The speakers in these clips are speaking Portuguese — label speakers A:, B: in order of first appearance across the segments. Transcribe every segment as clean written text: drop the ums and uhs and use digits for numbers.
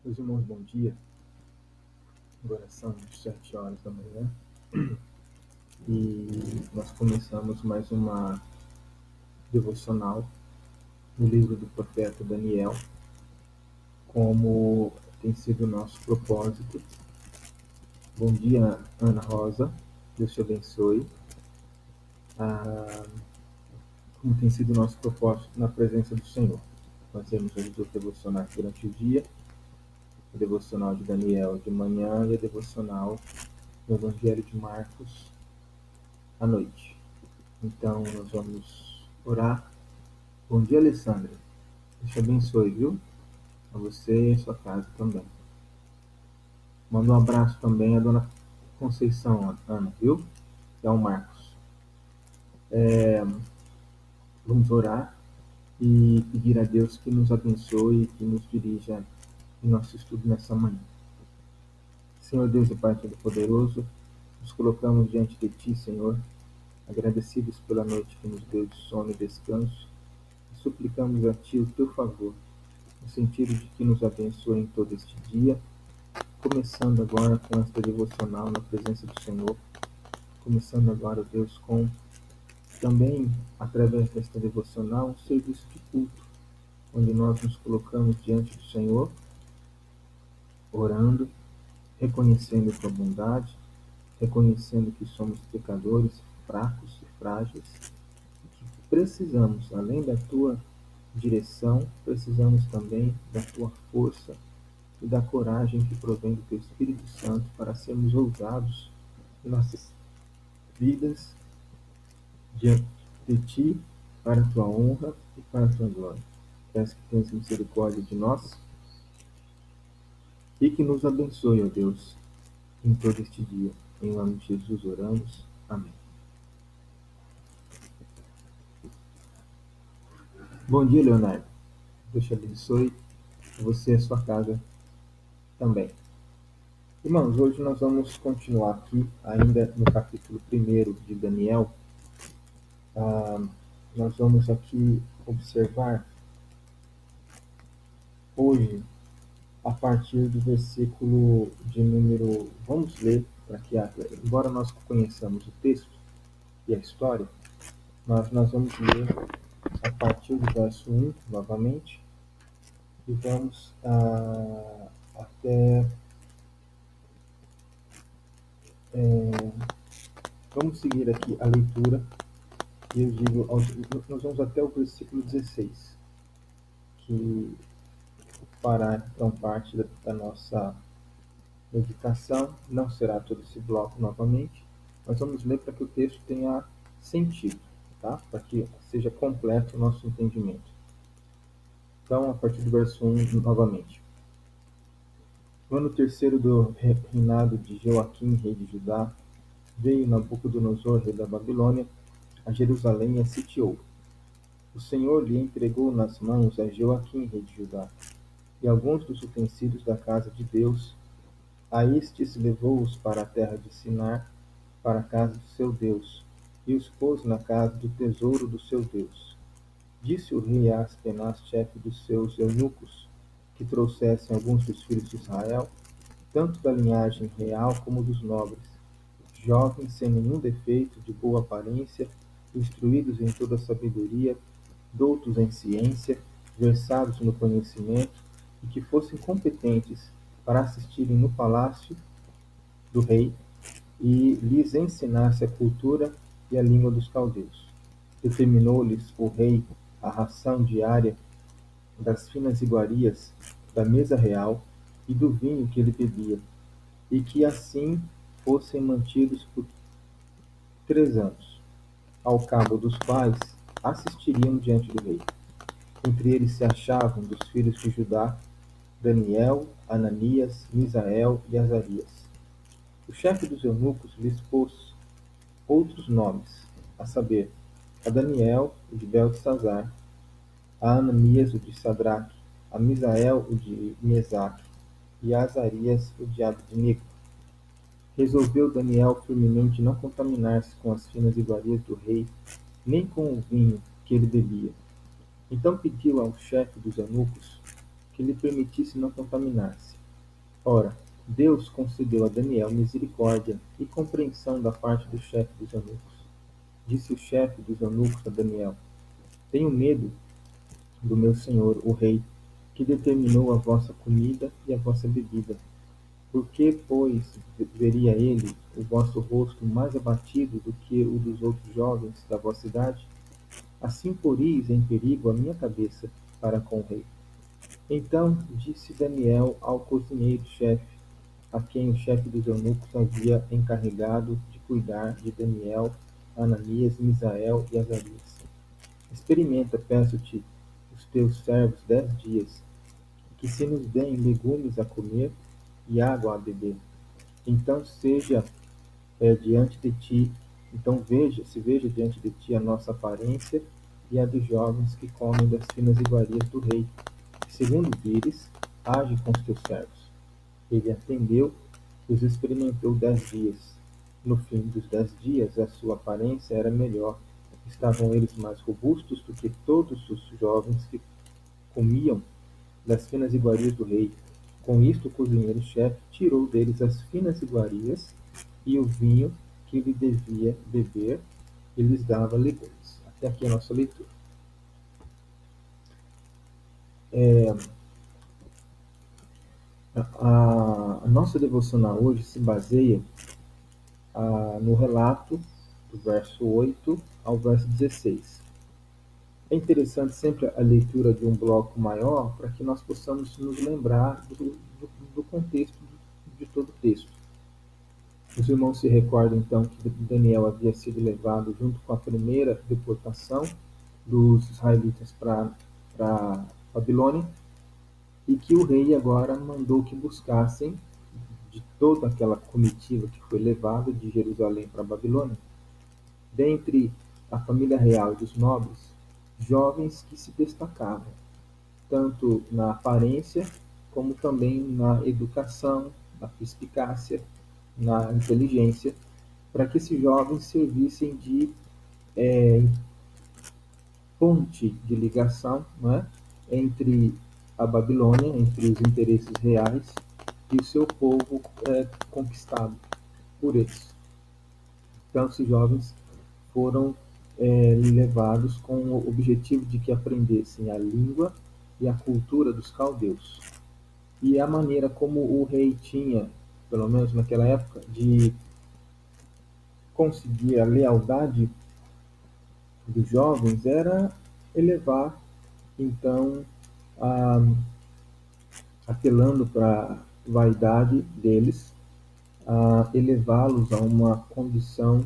A: Meus irmãos, bom dia. Agora são 7 horas da manhã e nós começamos mais uma devocional no livro do profeta Daniel, como tem sido o nosso propósito. Bom dia, Ana Rosa. Deus te abençoe. Como tem sido o nosso propósito na presença do Senhor. Nós temos os devocionais durante o dia, o devocional de Daniel de manhã e a devocional do Evangelho de Marcos à noite. Então, nós vamos orar. Bom dia, Alessandra. Deus te abençoe, viu? A você e a sua casa também. Manda um abraço também à dona Conceição, Ana, viu? E ao Marcos. Vamos orar e pedir a Deus que nos abençoe e que nos dirija em nosso estudo nessa manhã. Senhor Deus e Pai Todo-Poderoso, nos colocamos diante de Ti, Senhor, agradecidos pela noite que nos deu de sono e descanso, e suplicamos a Ti o Teu favor, no sentido de que nos abençoe em todo este dia, começando agora com esta devocional na presença do Senhor, começando agora, Deus, com também, através desta devocional, um serviço de culto, onde nós nos colocamos diante do Senhor, orando, reconhecendo a Tua bondade, reconhecendo que somos pecadores, fracos e frágeis, e que precisamos, além da Tua direção, precisamos também da Tua força e da coragem que provém do Teu Espírito Santo para sermos ousados em nossas vidas diante de Ti, para a Tua honra e para a Tua glória. Peço que tenhas misericórdia de nós e que nos abençoe, ó Deus, em todo este dia. Em nome de Jesus oramos. Amém. Bom dia, Leonardo. Deus te abençoe, você e a sua casa também. Irmãos, hoje nós vamos continuar aqui, ainda no capítulo 1 de Daniel. Nós vamos aqui observar hoje a partir do versículo de número... Vamos ler, para que, embora nós conheçamos o texto e a história, nós vamos ler a partir do verso 1, novamente, e vamos até... vamos seguir aqui a leitura, e eu digo, nós vamos até o versículo 16, que fará então parte da nossa meditação. Não será todo esse bloco novamente, mas vamos ler para que o texto tenha sentido, tá? Para que seja completo o nosso entendimento. Então, a partir do verso 1, novamente. No ano terceiro do reinado de Joaquim, rei de Judá, veio Nabucodonosor, rei da Babilônia, a Jerusalém e a sitiou. O Senhor lhe entregou nas mãos a Joaquim, rei de Judá, e alguns dos utensílios da casa de Deus. A estes levou-os para a terra de Sinar, para a casa do seu Deus, e os pôs na casa do tesouro do seu Deus. Disse o rei a Aspenaz, chefe dos seus eunucos, que trouxessem alguns dos filhos de Israel, tanto da linhagem real como dos nobres, jovens sem nenhum defeito, de boa aparência, instruídos em toda a sabedoria, doutos em ciência, versados no conhecimento, e que fossem competentes para assistirem no palácio do rei e lhes ensinasse a cultura e a língua dos caldeus. Determinou-lhes o rei a ração diária das finas iguarias da mesa real e do vinho que ele bebia, e que assim fossem mantidos por 3 anos, ao cabo dos quais assistiriam diante do rei. Entre eles se achavam, dos filhos de Judá, Daniel, Ananias, Misael e Azarias. O chefe dos eunucos lhes pôs outros nomes, a saber, a Daniel, o de Beltesazar, a Ananias, o de Sadraque, a Misael, o de Mesaque, e a Azarias, o de Abdinico. Resolveu Daniel firmemente não contaminar-se com as finas iguarias do rei, nem com o vinho que ele bebia. Então pediu ao chefe dos eunucos que lhe permitisse não contaminar-se. Ora, Deus concedeu a Daniel misericórdia e compreensão da parte do chefe dos eunucos. Disse o chefe dos eunucos a Daniel: Tenho medo do meu senhor, o rei, que determinou a vossa comida e a vossa bebida. Por que, pois, veria ele o vosso rosto mais abatido do que o dos outros jovens da vossa idade? Assim poris em perigo a minha cabeça para com o rei. Então disse Daniel ao cozinheiro-chefe, a quem o chefe dos eunucos havia encarregado de cuidar de Daniel, Ananias, Misael e Azarias: Experimenta, peço-te, os teus servos 10 dias, que se nos deem legumes a comer e água a beber. Então seja diante de ti, então veja diante de ti a nossa aparência e a dos jovens que comem das finas iguarias do rei. Segundo vires, age com os teus servos. Ele atendeu e os experimentou 10 dias. No fim dos 10 dias, a sua aparência era melhor. Estavam eles mais robustos do que todos os jovens que comiam das finas iguarias do rei. Com isto, o cozinheiro-chefe tirou deles as finas iguarias e o vinho que ele devia beber e lhes dava legumes. Até aqui a nossa leitura. A nossa devocional hoje se baseia no relato do verso 8 ao verso 16. É interessante sempre a leitura de um bloco maior para que nós possamos nos lembrar do contexto de todo o texto. Os irmãos se recordam então que Daniel havia sido levado junto com a primeira deportação dos israelitas para Babilônia e que o rei agora mandou que buscassem de toda aquela comitiva que foi levada de Jerusalém para a Babilônia, dentre a família real e dos nobres, jovens que se destacavam, tanto na aparência como também na educação, na perspicácia, na inteligência, para que esses jovens servissem de ponte de ligação, não é? Entre a Babilônia, entre os interesses reais e o seu povo conquistado por eles. Então, esses jovens foram levados com o objetivo de que aprendessem a língua e a cultura dos caldeus. E a maneira como o rei tinha, pelo menos naquela época, de conseguir a lealdade dos jovens era elevar, então, a, apelando para a vaidade deles, a elevá-los a uma condição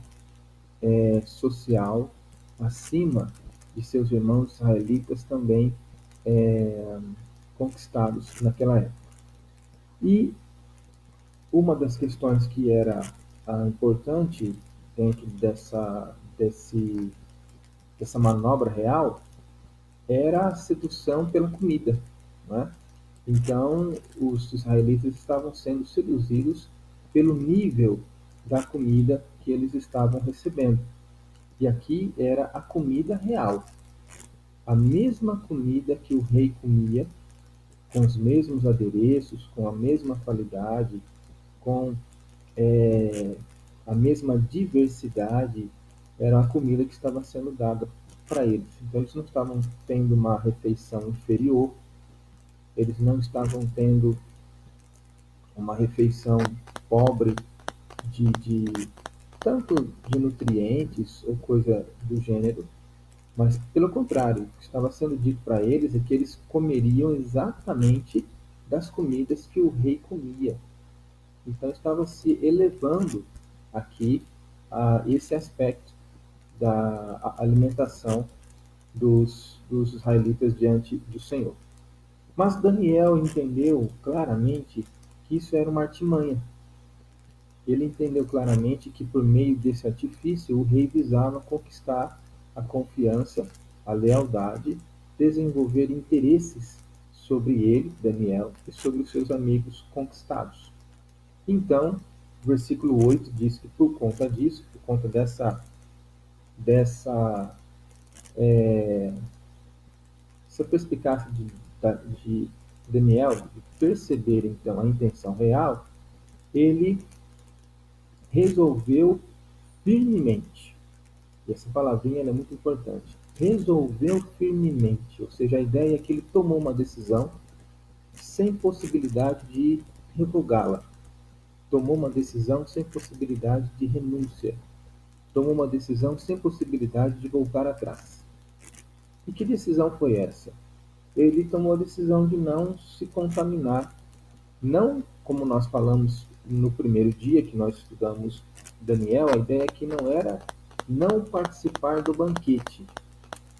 A: social acima de seus irmãos israelitas também conquistados naquela época. E uma das questões que era importante dentro dessa manobra real era a sedução pela comida, né? Então, os israelitas estavam sendo seduzidos pelo nível da comida que eles estavam recebendo. E aqui era a comida real, a mesma comida que o rei comia, com os mesmos adereços, com a mesma qualidade, com a mesma diversidade, era a comida que estava sendo dada para eles. Então, eles não estavam tendo uma refeição inferior, eles não estavam tendo uma refeição pobre de tanto de nutrientes ou coisa do gênero, mas pelo contrário, o que estava sendo dito para eles é que eles comeriam exatamente das comidas que o rei comia. Então estava se elevando aqui a esse aspecto da alimentação dos israelitas diante do Senhor. Mas Daniel entendeu claramente que isso era uma artimanha. Ele entendeu claramente que por meio desse artifício o rei visava conquistar a confiança, a lealdade, desenvolver interesses sobre ele, Daniel, e sobre os seus amigos conquistados. Então, o versículo 8 diz que por conta disso, por conta dessa essa perspicácia de Daniel, de perceber então a intenção real, ele resolveu firmemente. E essa palavrinha é muito importante. Resolveu firmemente, ou seja, a ideia é que ele tomou uma decisão sem possibilidade de revogá-la. Tomou uma decisão sem possibilidade de renúncia. Tomou uma decisão sem possibilidade de voltar atrás. E que decisão foi essa? Ele tomou a decisão de não se contaminar. Não, como nós falamos no primeiro dia que nós estudamos Daniel, a ideia é que não era não participar do banquete,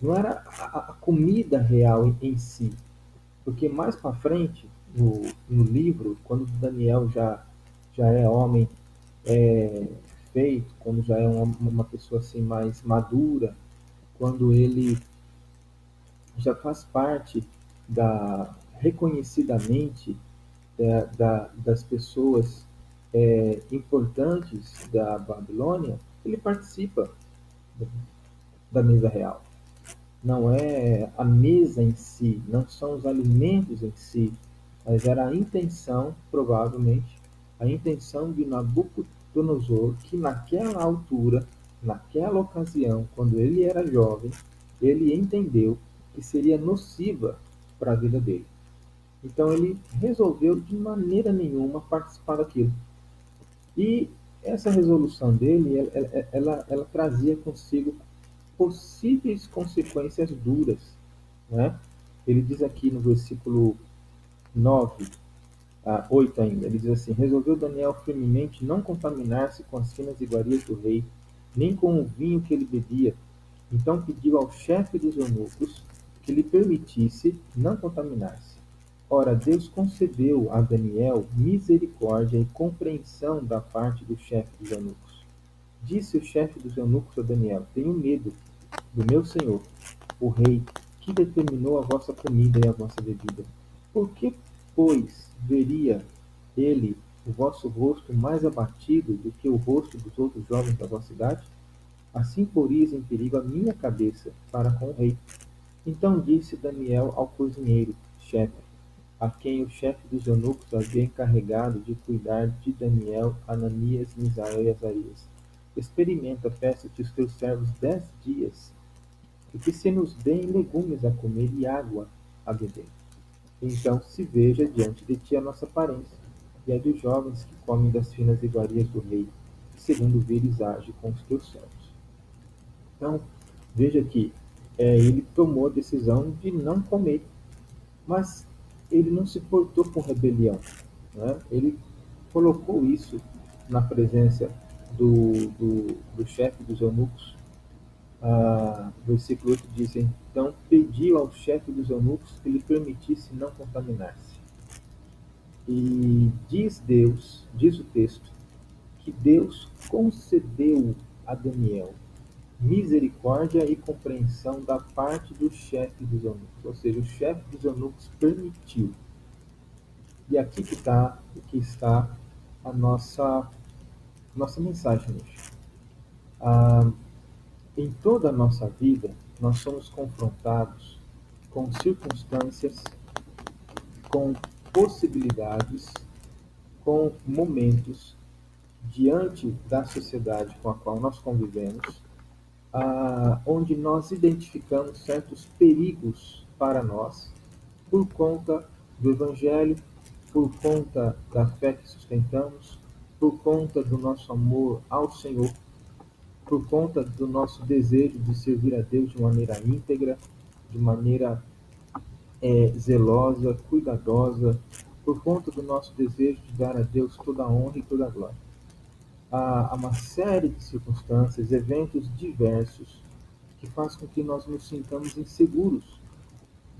A: não era a comida real em si, porque mais para frente no livro, quando Daniel já é homem feito, quando já é uma pessoa assim mais madura, quando ele já faz parte reconhecidamente das pessoas importantes da Babilônia, ele participa da mesa real. Não é a mesa em si, não são os alimentos em si, mas era a intenção, provavelmente, a intenção de Nabucodonosor, que naquela altura, naquela ocasião, quando ele era jovem, ele entendeu que seria nociva para a vida dele. Então ele resolveu de maneira nenhuma participar daquilo. E essa resolução dele, ela trazia consigo possíveis consequências duras, né? Ele diz aqui no versículo 9, 8 ainda, ele diz assim: resolveu Daniel firmemente não contaminar-se com as finas iguarias do rei, nem com o vinho que ele bebia. Então pediu ao chefe dos eunucos que lhe permitisse não contaminar-se. Ora, Deus concedeu a Daniel misericórdia e compreensão da parte do chefe dos eunucos. Disse o chefe dos eunucos a Daniel: tenho medo do meu senhor, o rei, que determinou a vossa comida e a vossa bebida. Por que, pois, veria ele o vosso rosto mais abatido do que o rosto dos outros jovens da vossa cidade? Assim porias em perigo a minha cabeça para com o rei. Então disse Daniel ao cozinheiro, chefe, a quem o chefe dos eunucos havia encarregado de cuidar de Daniel, Ananias, Misael e Azarias: experimenta, peço-te, os teus servos 10 dias, e que se nos deem legumes a comer e água a beber. Então se veja diante de ti a nossa aparência, e a dos jovens que comem das finas iguarias do rei, que segundo vires age com os teus servos. Então, veja que ele tomou a decisão de não comer, mas ele não se portou com rebelião. Né? Ele colocou isso na presença do chefe dos eunucos. Versículo 8 diz: então pediu ao chefe dos eunucos que lhe permitisse não contaminar-se. E diz o texto, que Deus concedeu a Daniel misericórdia e compreensão da parte do chefe dos eunucos, ou seja, o chefe dos eunucos permitiu. E aqui que está a nossa mensagem hoje. Em toda a nossa vida, nós somos confrontados com circunstâncias, com possibilidades, com momentos diante da sociedade com a qual nós convivemos, onde nós identificamos certos perigos para nós por conta do Evangelho, por conta da fé que sustentamos, por conta do nosso amor ao Senhor, por conta do nosso desejo de servir a Deus de maneira íntegra, de maneira zelosa, cuidadosa, por conta do nosso desejo de dar a Deus toda a honra e toda a glória. Há uma série de circunstâncias, eventos diversos, que faz com que nós nos sintamos inseguros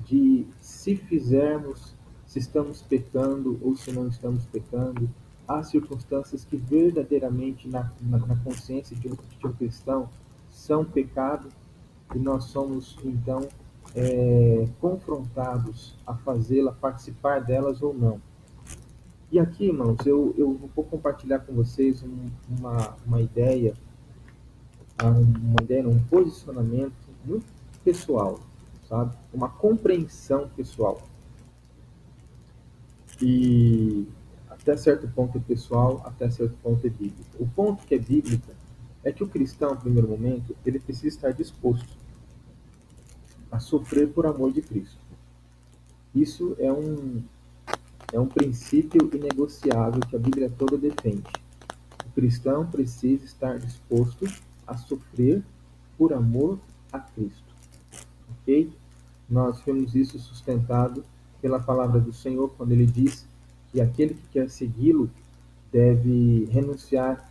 A: de se fizermos, se estamos pecando ou se não estamos pecando. Há circunstâncias que verdadeiramente na consciência de um cristão são pecado e nós somos então confrontados a fazê-la, participar delas ou não. E aqui, irmãos, eu vou compartilhar com vocês um posicionamento muito pessoal, sabe? Uma compreensão pessoal. E até certo ponto é pessoal, até certo ponto é bíblico. O ponto que é bíblico é que o cristão, no primeiro momento, ele precisa estar disposto a sofrer por amor de Cristo. Isso é um princípio inegociável que a Bíblia toda defende. O cristão precisa estar disposto a sofrer por amor a Cristo. Ok? Nós vemos isso sustentado pela palavra do Senhor, quando ele diz que aquele que quer segui-lo deve renunciar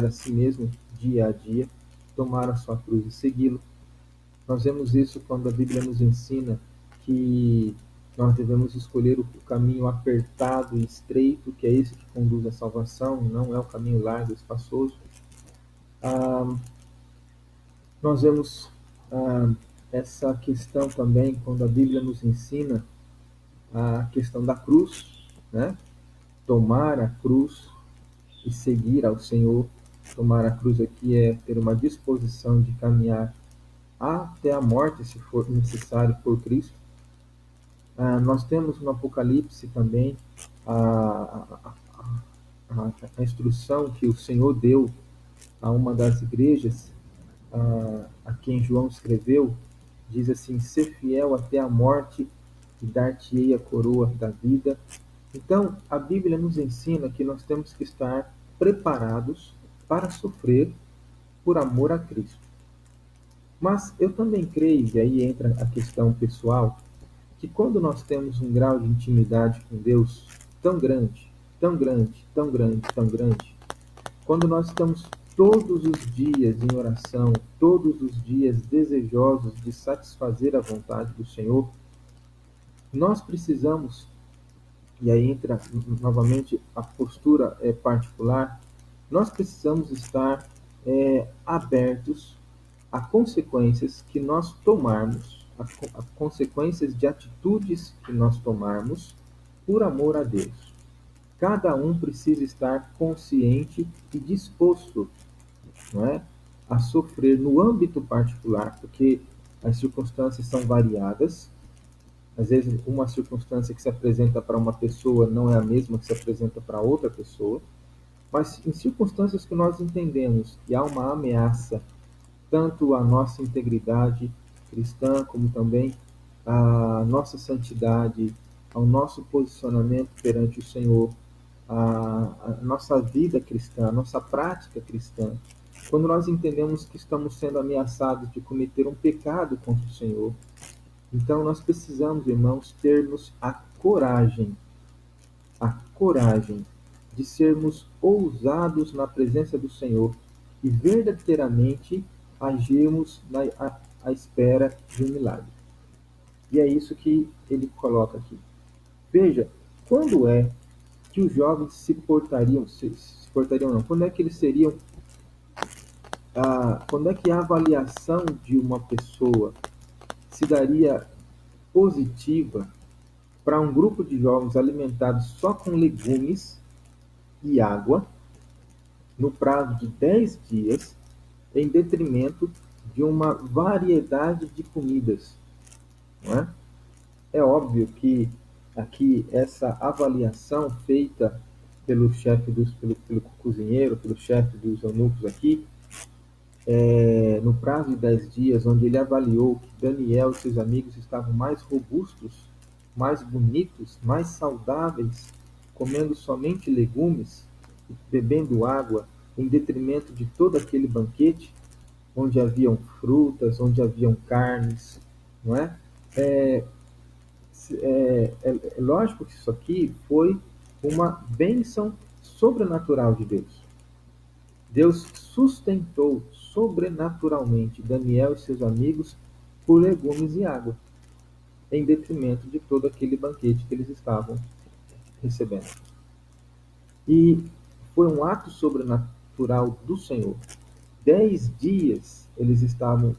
A: a si mesmo dia a dia, tomar a sua cruz e segui-lo. Nós vemos isso quando a Bíblia nos ensina que nós devemos escolher o caminho apertado e estreito, que é esse que conduz à salvação, não é o caminho largo e espaçoso. Ah, nós vemos ah, essa questão também quando a Bíblia nos ensina a questão da cruz, né? Tomar a cruz e seguir ao Senhor. Tomar a cruz aqui é ter uma disposição de caminhar até a morte, se for necessário, por Cristo. Nós temos no Apocalipse também a, a instrução que o Senhor deu a uma das igrejas a quem João escreveu, diz assim: ser fiel até a morte e dar-te-ei a coroa da vida. Então, a Bíblia nos ensina que nós temos que estar preparados para sofrer por amor a Cristo. Mas eu também creio, e aí entra a questão pessoal, que quando nós temos um grau de intimidade com Deus tão grande, tão grande, tão grande, tão grande, quando nós estamos todos os dias em oração, todos os dias desejosos de satisfazer a vontade do Senhor, nós precisamos, e aí entra novamente a postura particular, nós precisamos estar abertos a consequências que nós tomarmos, a consequências de atitudes que nós tomarmos por amor a Deus. Cada um precisa estar consciente e disposto, não é, a sofrer no âmbito particular, porque as circunstâncias são variadas. Às vezes, uma circunstância que se apresenta para uma pessoa não é a mesma que se apresenta para outra pessoa, mas em circunstâncias que nós entendemos que há uma ameaça tanto à nossa integridade cristã, como também à nossa santidade, ao nosso posicionamento perante o Senhor, à nossa vida cristã, à nossa prática cristã. Quando nós entendemos que estamos sendo ameaçados de cometer um pecado contra o Senhor, então nós precisamos, irmãos, termos a coragem de sermos ousados na presença do Senhor e verdadeiramente agirmos à espera de um milagre. E é isso que ele coloca aqui. Veja, quando é que os jovens se portariam não, quando é que eles seriam, quando é que a avaliação de uma pessoa se daria positiva para um grupo de jovens alimentados só com legumes e água, no prazo de 10 dias, em detrimento de uma variedade de comidas. Não é? É óbvio que aqui essa avaliação feita pelo chefe pelo cozinheiro, pelo chefe dos eunucos aqui, no prazo de 10 dias, onde ele avaliou que Daniel e seus amigos estavam mais robustos, mais bonitos, mais saudáveis, comendo somente legumes, bebendo água, em detrimento de todo aquele banquete, onde haviam frutas, onde haviam carnes, não é? É, é lógico que isso aqui foi uma bênção sobrenatural de Deus. Deus sustentou sobrenaturalmente Daniel e seus amigos por legumes e água, em detrimento de todo aquele banquete que eles estavam recebendo. E foi um ato sobrenatural do Senhor. 10 dias eles estavam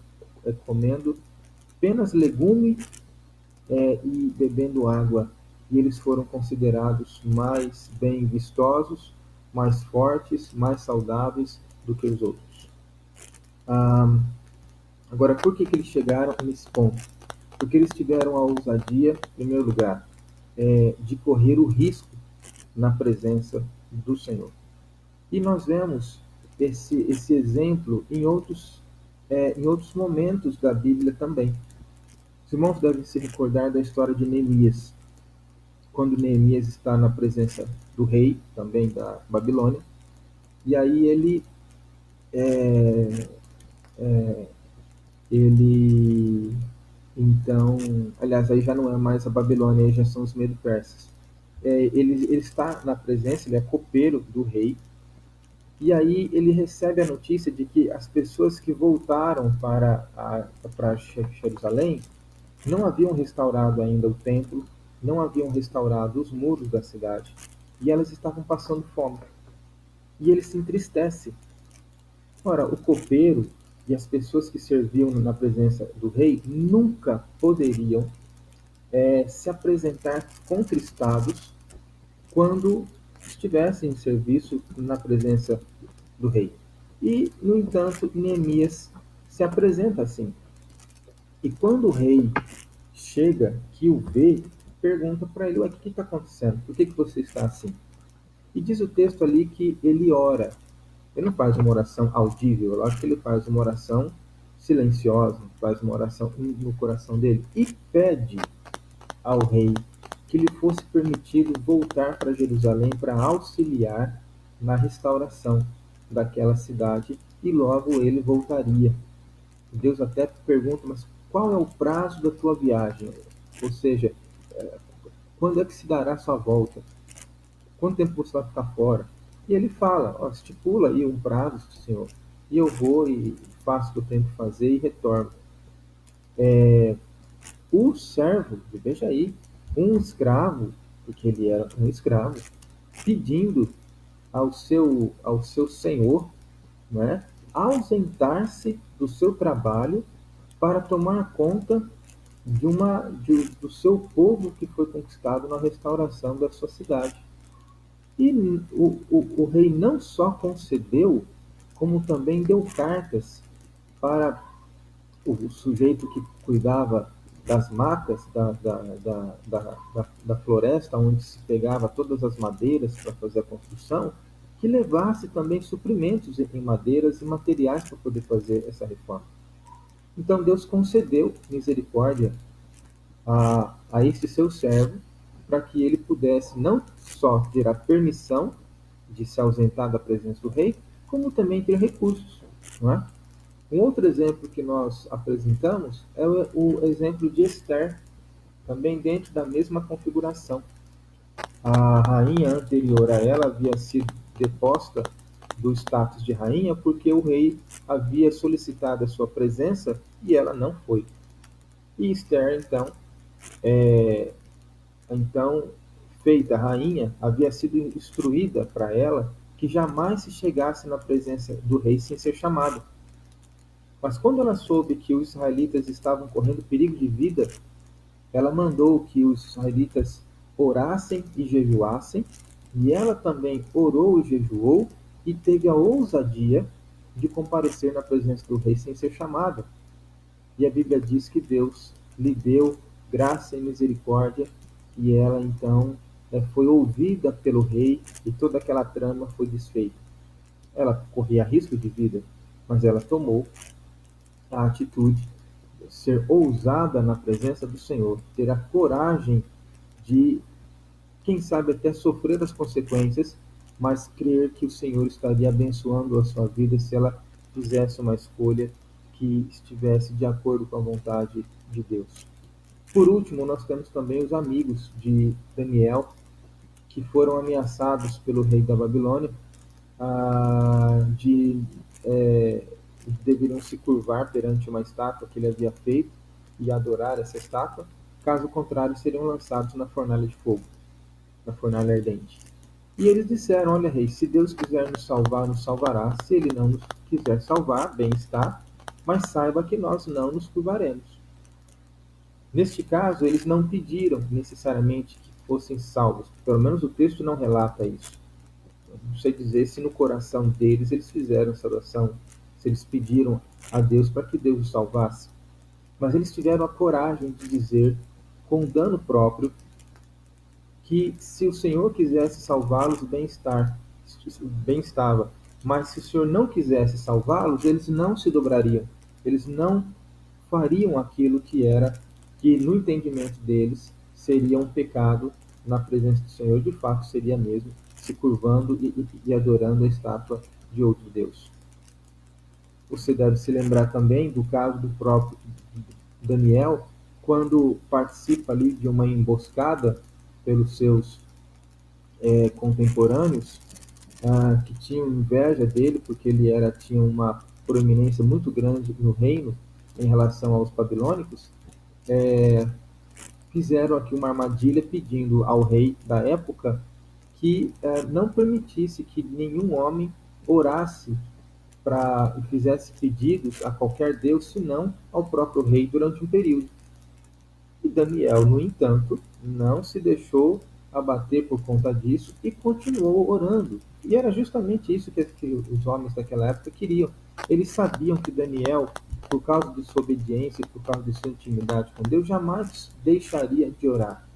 A: comendo apenas legume e bebendo água, e eles foram considerados mais bem vistosos, mais fortes, mais saudáveis do que os outros. Agora, por que eles chegaram nesse ponto? Porque eles tiveram a ousadia, em primeiro lugar, de correr o risco na presença do Senhor. E nós vemos esse exemplo em outros momentos da Bíblia também. Os irmãos devem se recordar da história de Neemias, quando Neemias está na presença do rei, também da Babilônia, e aí é, ele então, aliás, aí já não é mais a Babilônia, aí já são os Medo-Persas. Ele está na presença, ele é copeiro do rei, e aí ele recebe a notícia de que as pessoas que voltaram para Jerusalém não haviam restaurado ainda o templo, não haviam restaurado os muros da cidade, e elas estavam passando fome. E ele se entristece. Ora, o copeiro e as pessoas que serviam na presença do rei nunca poderiam se apresentar contristados quando estivessem em serviço na presença do rei. E, no entanto, Neemias se apresenta assim. E quando o rei chega, que o vê, pergunta para ele: o que está acontecendo? Por que você está assim? E diz o texto ali que ele ora. Ele não faz uma oração audível, eu acho que ele faz uma oração silenciosa, faz uma oração no coração dele e pede ao rei que lhe fosse permitido voltar para Jerusalém para auxiliar na restauração daquela cidade e logo ele voltaria. Deus até pergunta: mas qual é o prazo da tua viagem? Ou seja, quando é que se dará a sua volta? Quanto tempo você vai ficar fora? E ele fala: ó, estipula aí um prazo, Senhor, e eu vou e faço o que eu tenho que fazer e retorno. O servo, veja aí, um escravo, porque ele era um escravo, pedindo ao seu senhor, né, ausentar-se do seu trabalho para tomar conta do seu povo que foi conquistado na restauração da sua cidade. E o rei não só concedeu, como também deu cartas para o sujeito que cuidava das matas da floresta, onde se pegava todas as madeiras para fazer a construção, que levasse também suprimentos em madeiras e materiais para poder fazer essa reforma. Então Deus concedeu misericórdia a esse seu servo, para que ele pudesse não só ter a permissão de se ausentar da presença do rei, como também ter recursos. Não é? Um outro exemplo que nós apresentamos é o exemplo de Esther, também dentro da mesma configuração. A rainha anterior a ela havia sido deposta do status de rainha porque o rei havia solicitado a sua presença e ela não foi. E Esther, então, feita rainha, havia sido instruída para ela que jamais se chegasse na presença do rei sem ser chamada. Mas quando ela soube que os israelitas estavam correndo perigo de vida, ela mandou que os israelitas orassem e jejuassem, e ela também orou e jejuou, e teve a ousadia de comparecer na presença do rei sem ser chamada. E a Bíblia diz que Deus lhe deu graça e misericórdia, e ela então foi ouvida pelo rei, e toda aquela trama foi desfeita. Ela corria risco de vida, mas ela tomou a atitude de ser ousada na presença do Senhor, ter a coragem de, quem sabe, até sofrer as consequências, mas crer que o Senhor estaria abençoando a sua vida se ela fizesse uma escolha que estivesse de acordo com a vontade de Deus. Por último, nós temos também os amigos de Daniel, que foram ameaçados pelo rei da Babilônia de deveriam se curvar perante uma estátua que ele havia feito e adorar essa estátua, caso contrário seriam lançados na fornalha de fogo, na fornalha ardente. E eles disseram: olha, rei, se Deus quiser nos salvar, nos salvará. Se ele não nos quiser salvar, bem está, mas saiba que nós não nos curvaremos. Neste caso, eles não pediram necessariamente que fossem salvos, pelo menos o texto não relata isso. Não sei dizer se no coração deles eles fizeram essa oração, se eles pediram a Deus para que Deus os salvasse. Mas eles tiveram a coragem de dizer, com dano próprio, que se o Senhor quisesse salvá-los, bem estava. Mas se o Senhor não quisesse salvá-los, eles não se dobrariam. Eles não fariam aquilo que no entendimento deles seria um pecado na presença do Senhor. De fato, seria mesmo se curvando e adorando a estátua de outro Deus. Você deve se lembrar também do caso do próprio Daniel, quando participa ali de uma emboscada pelos seus contemporâneos, que tinham inveja dele, porque tinha uma proeminência muito grande no reino em relação aos babilônicos. Fizeram aqui uma armadilha pedindo ao rei da época que não permitisse que nenhum homem orasse e fizesse pedidos a qualquer deus, senão ao próprio rei durante um período. E Daniel, no entanto, não se deixou abater por conta disso e continuou orando. E era justamente isso que os homens daquela época queriam. Eles sabiam que Daniel, por causa de sua obediência, por causa de sua intimidade com Deus, jamais deixaria de orar.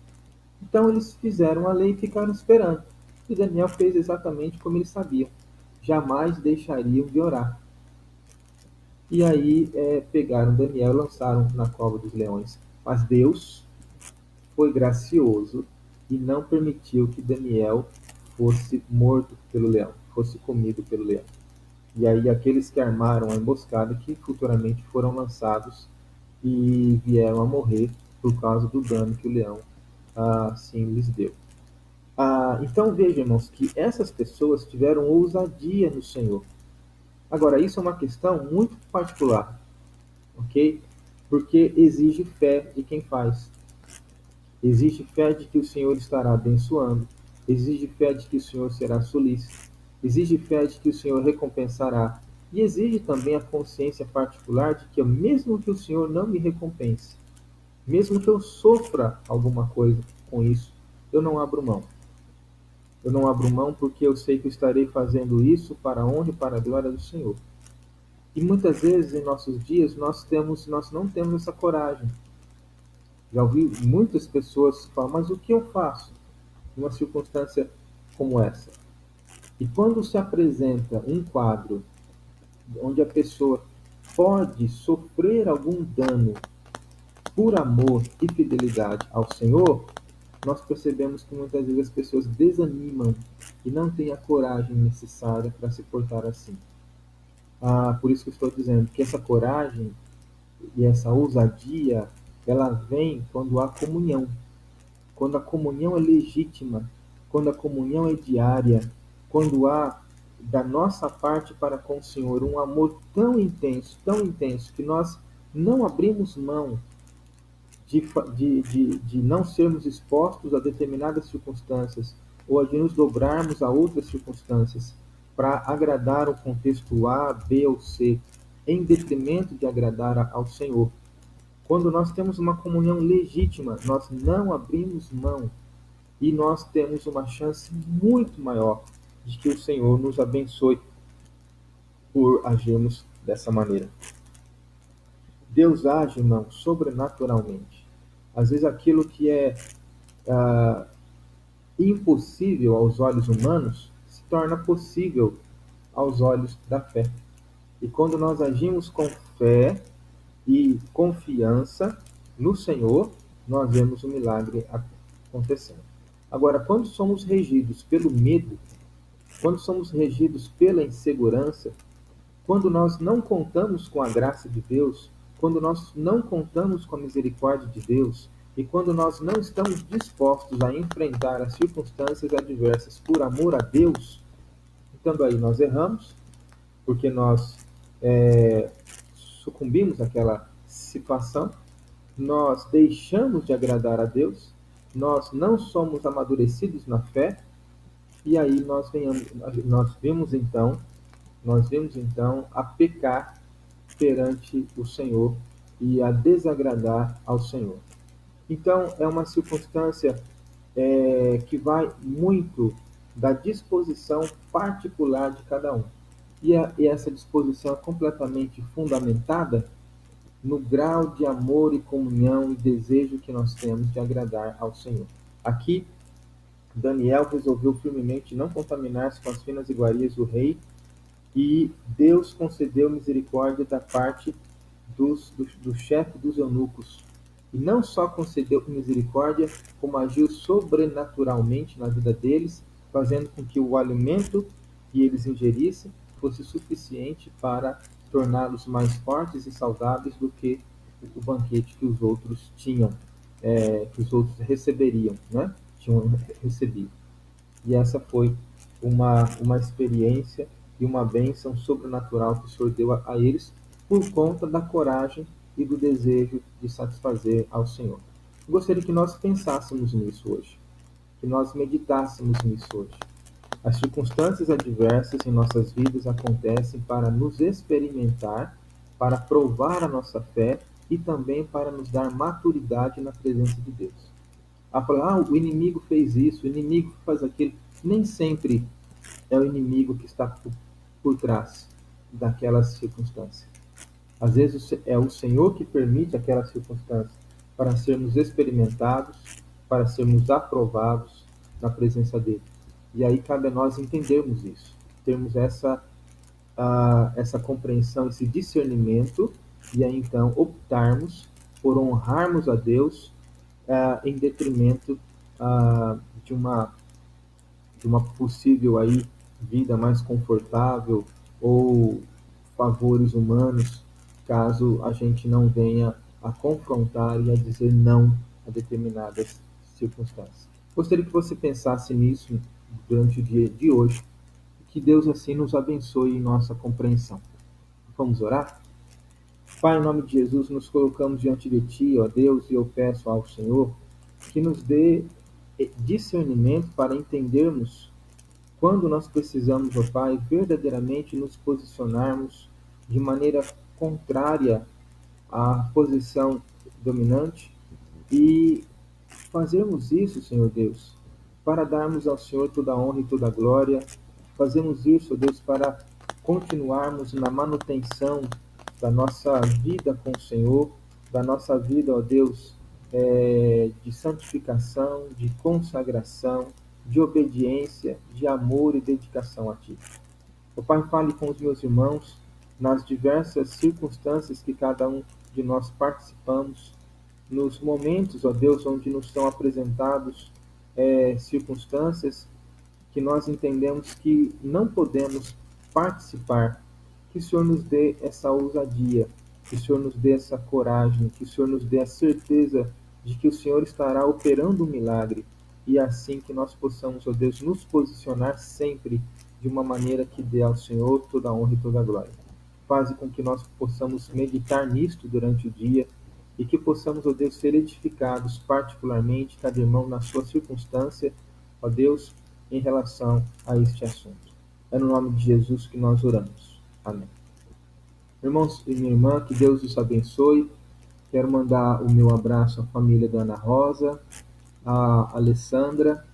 A: Então eles fizeram a lei e ficaram esperando. E Daniel fez exatamente como eles sabiam. Jamais deixariam de orar. E aí pegaram Daniel e lançaram na cova dos leões. Mas Deus foi gracioso e não permitiu que Daniel fosse morto pelo leão, fosse comido pelo leão. E aí aqueles que armaram a emboscada, que futuramente foram lançados e vieram a morrer por causa do dano que o leão assim lhes deu. Então veja, irmãos, que essas pessoas tiveram ousadia no Senhor. Agora, isso é uma questão muito particular, ok? Porque exige fé de quem faz. Exige fé de que o Senhor estará abençoando. Exige fé de que o Senhor será solícito. Exige fé de que o Senhor recompensará. E exige também a consciência particular de que, mesmo que o Senhor não me recompense, mesmo que eu sofra alguma coisa com isso, eu não abro mão. Eu não abro mão porque eu sei que eu estarei fazendo isso para a honra e para a glória do Senhor. E muitas vezes em nossos dias nós não temos essa coragem. Já ouvi muitas pessoas falar, mas o que eu faço numa circunstância como essa? E quando se apresenta um quadro onde a pessoa pode sofrer algum dano por amor e fidelidade ao Senhor, nós percebemos que muitas vezes as pessoas desanimam e não têm a coragem necessária para se portar assim. Por isso que eu estou dizendo que essa coragem e essa ousadia, ela vem quando há comunhão. Quando a comunhão é legítima, quando a comunhão é diária, quando há da nossa parte para com o Senhor um amor tão intenso, que nós não abrimos mão de não sermos expostos a determinadas circunstâncias ou de nos dobrarmos a outras circunstâncias para agradar o contexto A, B ou C, em detrimento de agradar ao Senhor. Quando nós temos uma comunhão legítima, nós não abrimos mão e nós temos uma chance muito maior de que o Senhor nos abençoe por agirmos dessa maneira. Deus age, irmão, sobrenaturalmente. Às vezes aquilo que é impossível aos olhos humanos se torna possível aos olhos da fé. E quando nós agimos com fé e confiança no Senhor, nós vemos o milagre acontecendo. Agora, quando somos regidos pelo medo, quando somos regidos pela insegurança, quando nós não contamos com a graça de Deus, quando nós não contamos com a misericórdia de Deus, e quando nós não estamos dispostos a enfrentar as circunstâncias adversas por amor a Deus, então aí nós erramos, porque nós sucumbimos àquela situação, nós deixamos de agradar a Deus, nós não somos amadurecidos na fé, e aí nós vimos então a pecar perante o Senhor e a desagradar ao Senhor. Então, é uma circunstância que vai muito da disposição particular de cada um. E essa disposição é completamente fundamentada no grau de amor e comunhão e desejo que nós temos de agradar ao Senhor. Aqui, Daniel resolveu firmemente não contaminar-se com as finas iguarias do rei, e Deus concedeu misericórdia da parte do chefe dos eunucos. E não só concedeu misericórdia, como agiu sobrenaturalmente na vida deles, fazendo com que o alimento que eles ingerissem fosse suficiente para torná-los mais fortes e saudáveis do que o banquete que os outros tinham, que os outros receberiam, né? Tinham recebido. E essa foi uma experiência e uma bênção sobrenatural que o Senhor deu a eles por conta da coragem e do desejo de satisfazer ao Senhor. Eu gostaria que nós pensássemos nisso hoje, que nós meditássemos nisso hoje. As circunstâncias adversas em nossas vidas acontecem para nos experimentar, para provar a nossa fé e também para nos dar maturidade na presença de Deus. O inimigo fez isso, o inimigo faz aquilo. Nem sempre é o inimigo que está por trás daquela circunstância. Às vezes é o Senhor que permite aquela circunstância para sermos experimentados, para sermos aprovados na presença dele. E aí cabe a nós entendermos isso, termos essa compreensão, esse discernimento, e aí então optarmos por honrarmos a Deus em detrimento de uma possível aí vida mais confortável ou favores humanos, caso a gente não venha a confrontar e a dizer não a determinadas circunstâncias. Gostaria que você pensasse nisso durante o dia de hoje, e que Deus assim nos abençoe em nossa compreensão. Vamos orar? Pai, em nome de Jesus, nos colocamos diante de Ti, ó Deus, e eu peço ao Senhor que nos dê discernimento para entendermos quando nós precisamos, ó Pai, verdadeiramente nos posicionarmos de maneira contrária à posição dominante e fazermos isso, Senhor Deus, para darmos ao Senhor toda a honra e toda a glória. Fazemos isso, ó Deus, para continuarmos na manutenção da nossa vida com o Senhor, da nossa vida, ó Deus, de santificação, de consagração, de obediência, de amor e dedicação a Ti. Ó Pai, fale com os meus irmãos nas diversas circunstâncias que cada um de nós participamos, nos momentos, ó Deus, onde nos são apresentados circunstâncias que nós entendemos que não podemos participar, que o Senhor nos dê essa ousadia, que o Senhor nos dê essa coragem, que o Senhor nos dê a certeza de que o Senhor estará operando um milagre, e assim que nós possamos, ó Deus, nos posicionar sempre de uma maneira que dê ao Senhor toda a honra e toda a glória. Faze com que nós possamos meditar nisto durante o dia e que possamos, ó Deus, ser edificados particularmente, cada irmão na sua circunstância, ó Deus, em relação a este assunto. É no nome de Jesus que nós oramos. Amém. Irmãos e minha irmã, que Deus os abençoe. Quero mandar o meu abraço à família da Ana Rosa, à Alessandra,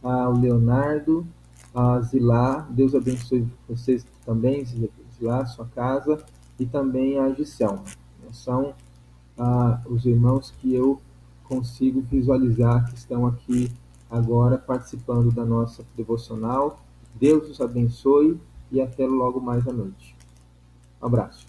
A: ao Leonardo, a Zilá. Deus abençoe vocês também, Zilá, sua casa, e também a Giselma. São os irmãos que eu consigo visualizar que estão aqui agora participando da nossa devocional. Deus os abençoe e até logo mais à noite. Um abraço.